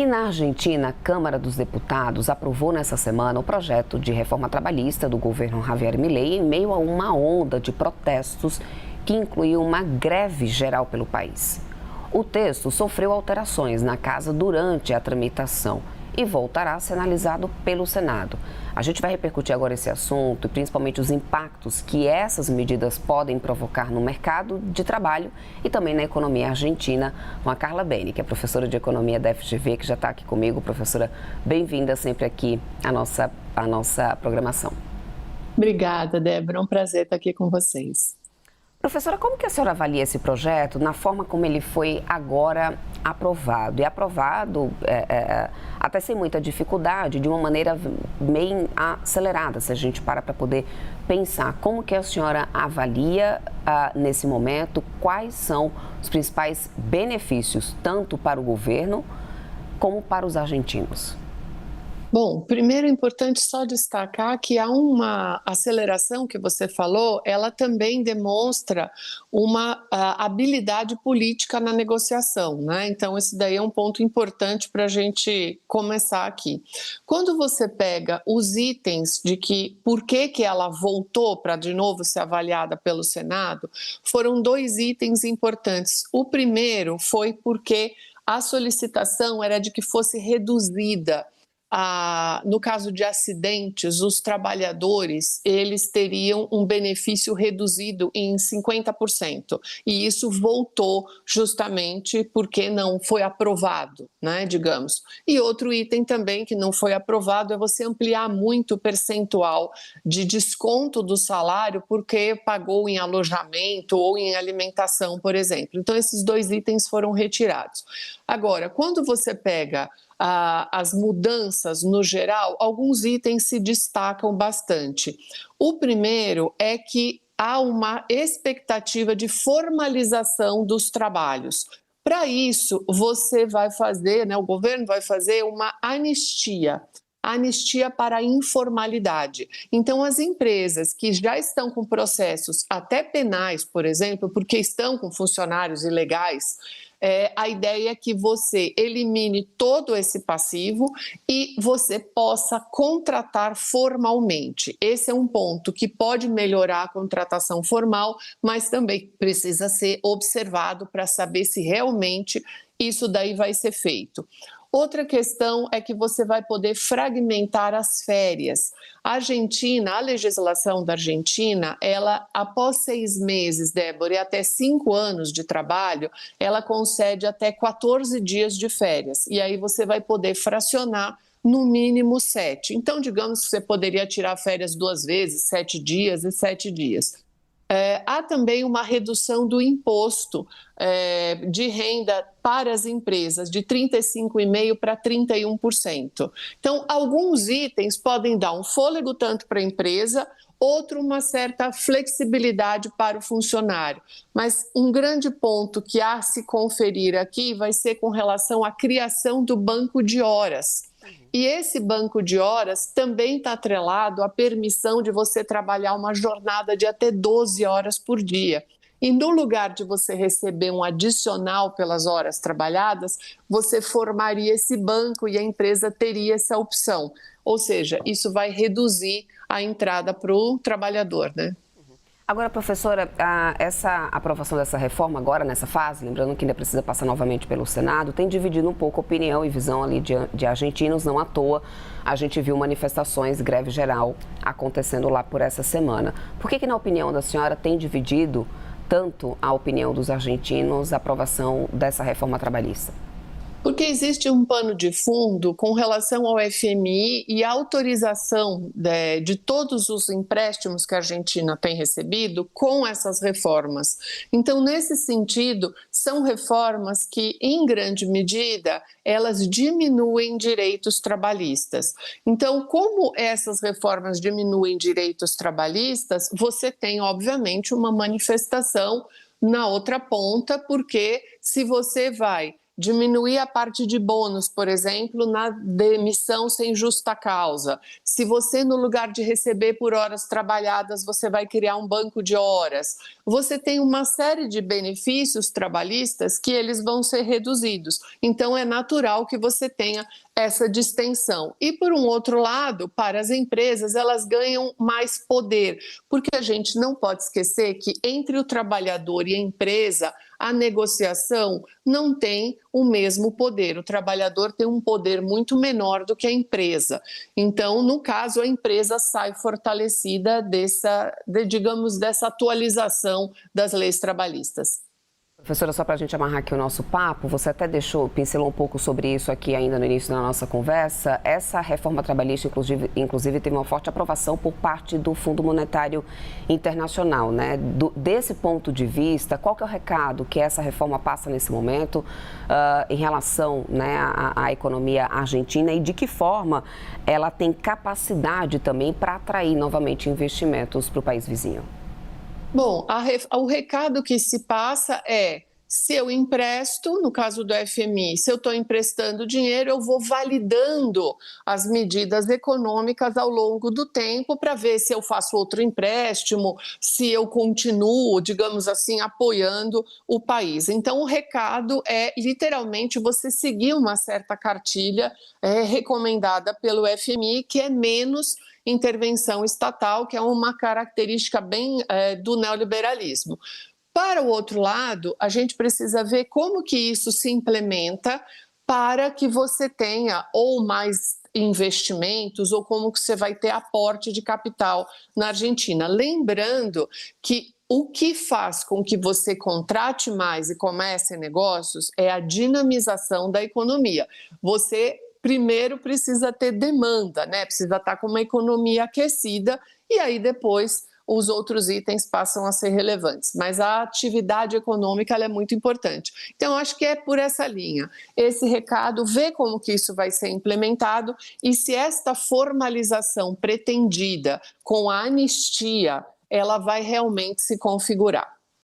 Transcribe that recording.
E na Argentina, a Câmara dos Deputados aprovou nessa semana o projeto de reforma trabalhista do governo Javier Milei em meio a uma onda de protestos que incluiu uma greve geral pelo país. O texto sofreu alterações na casa durante a tramitação e voltará a ser analisado pelo Senado. A gente vai repercutir agora esse assunto e principalmente os impactos que essas medidas podem provocar no mercado de trabalho e também na economia argentina, com a Carla Beni, que é professora de economia da FGV, que já está aqui comigo. Professora, bem-vinda sempre aqui à nossa programação. Obrigada, Débora. É um prazer estar aqui com vocês. Professora, como que a senhora avalia esse projeto na forma como ele foi agora aprovado? E aprovado até sem muita dificuldade, de uma maneira bem acelerada, se a gente para poder pensar. Como que a senhora avalia nesse momento, quais são os principais benefícios, tanto para o governo como para os argentinos? Bom, primeiro é importante só destacar que há uma aceleração que você falou, ela também demonstra uma habilidade política na negociação, né? Então, esse daí é um ponto importante para a gente começar aqui. Quando você pega os itens de que por que ela voltou para de novo ser avaliada pelo Senado, foram dois itens importantes. O primeiro foi porque a solicitação era de que fosse reduzida. No caso de acidentes, os trabalhadores, eles teriam um benefício reduzido em 50%. E isso voltou justamente porque não foi aprovado, né, digamos. E outro item também que não foi aprovado é você ampliar muito o percentual de desconto do salário porque pagou em alojamento ou em alimentação, por exemplo. Então, esses dois itens foram retirados. Agora, quando você pega as mudanças no geral, alguns itens se destacam bastante. O primeiro é que há uma expectativa de formalização dos trabalhos. Para isso, você vai fazer, né, o governo vai fazer uma anistia para a informalidade. Então, as empresas que já estão com processos até penais, por exemplo, porque estão com funcionários ilegais, a ideia é que você elimine todo esse passivo e você possa contratar formalmente. Esse é um ponto que pode melhorar a contratação formal, mas também precisa ser observado para saber se realmente isso daí vai ser feito. Outra questão é que você vai poder fragmentar as férias. A legislação da Argentina, ela, após 6 meses, Débora, e até 5 anos de trabalho, ela concede até 14 dias de férias. E aí você vai poder fracionar no mínimo 7. Então, digamos que você poderia tirar férias 2 vezes, 7 dias e 7 dias. Há também uma redução do imposto de renda para as empresas, de 35,5% para 31%. Então, alguns itens podem dar um fôlego tanto para a empresa, outro uma certa flexibilidade para o funcionário. Mas um grande ponto que há a se conferir aqui vai ser com relação à criação do banco de horas. E esse banco de horas também está atrelado à permissão de você trabalhar uma jornada de até 12 horas por dia. E no lugar de você receber um adicional pelas horas trabalhadas, você formaria esse banco e a empresa teria essa opção. Ou seja, isso vai reduzir a entrada para o trabalhador, né? Agora, professora, essa aprovação dessa reforma agora, nessa fase, lembrando que ainda precisa passar novamente pelo Senado, tem dividido um pouco a opinião e visão ali de argentinos, não à toa. A gente viu manifestações, greve geral acontecendo lá por essa semana. Por que, na opinião da senhora, tem dividido tanto a opinião dos argentinos a aprovação dessa reforma trabalhista? Porque existe um pano de fundo com relação ao FMI e a autorização de todos os empréstimos que a Argentina tem recebido com essas reformas. Então, nesse sentido, são reformas que, em grande medida, elas diminuem direitos trabalhistas. Então, como essas reformas diminuem direitos trabalhistas, você tem, obviamente, uma manifestação na outra ponta, porque se você vai diminuir a parte de bônus, por exemplo, na demissão sem justa causa. Se você, no lugar de receber por horas trabalhadas, você vai criar um banco de horas. Você tem uma série de benefícios trabalhistas que eles vão ser reduzidos. Então, é natural que você tenha essa distensão. E, por um outro lado, para as empresas, elas ganham mais poder, porque a gente não pode esquecer que entre o trabalhador e a empresa, a negociação não tem o mesmo poder. O trabalhador tem um poder muito menor do que a empresa. Então, no caso, a empresa sai fortalecida dessa atualização das leis trabalhistas. Professora, só para a gente amarrar aqui o nosso papo, você até pincelou um pouco sobre isso aqui ainda no início da nossa conversa. Essa reforma trabalhista, inclusive teve uma forte aprovação por parte do Fundo Monetário Internacional, né? Desse ponto de vista, qual que é o recado que essa reforma passa nesse momento em relação, né, à economia argentina e de que forma ela tem capacidade também para atrair novamente investimentos para o país vizinho? Bom, o recado que se passa é: se eu empresto, no caso do FMI, se eu estou emprestando dinheiro, eu vou validando as medidas econômicas ao longo do tempo para ver se eu faço outro empréstimo, se eu continuo, digamos assim, apoiando o país. Então, o recado é literalmente você seguir uma certa cartilha recomendada pelo FMI, que é menos intervenção estatal, que é uma característica bem do neoliberalismo. Para o outro lado, a gente precisa ver como que isso se implementa para que você tenha ou mais investimentos ou como que você vai ter aporte de capital na Argentina. Lembrando que o que faz com que você contrate mais e comece negócios é a dinamização da economia. Você primeiro precisa ter demanda, né? Precisa estar com uma economia aquecida e aí depois os outros itens passam a ser relevantes. Mas a atividade econômica ela é muito importante. Então, acho que é por essa linha. Esse recado, ver como que isso vai ser implementado e se esta formalização pretendida com a anistia, ela vai realmente se configurar.